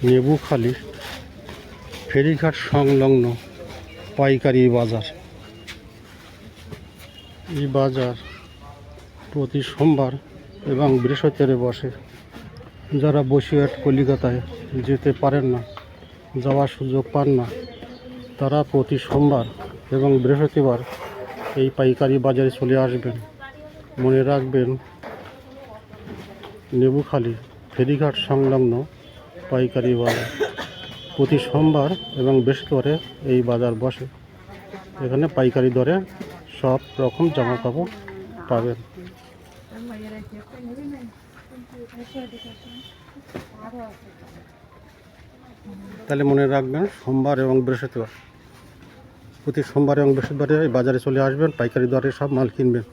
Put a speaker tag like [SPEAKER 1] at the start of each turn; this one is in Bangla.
[SPEAKER 1] নেবুখালী ফেরিঘাট সংলগ্ন পাইকারি বাজার। এই বাজার প্রতি সোমবার এবং বৃহস্পতিবারে বসে। যারা বসিরহাট কলিকাতায় যেতে পারেন না, যাওয়ার সুযোগ পান না, তারা প্রতি সোমবার এবং বৃহস্পতিবার এই পাইকারি বাজারে চলে আসবেন। মনে রাখবেন, নেবুখালী ফেরিঘাট সংলগ্ন পাইকারি বাজার প্রতি সোমবার এবং বৃহস্পতিবারে এই বাজার বসে। এখানে পাইকারি দরে সব রকম জামা কাপড় পাবেন। তাহলে মনে রাখবেন, সোমবার এবং বৃহস্পতিবার, প্রতি সোমবার এবং বৃহস্পতিবারে এই বাজারে চলে আসবেন, পাইকারি দরে সব মাল কিনবেন।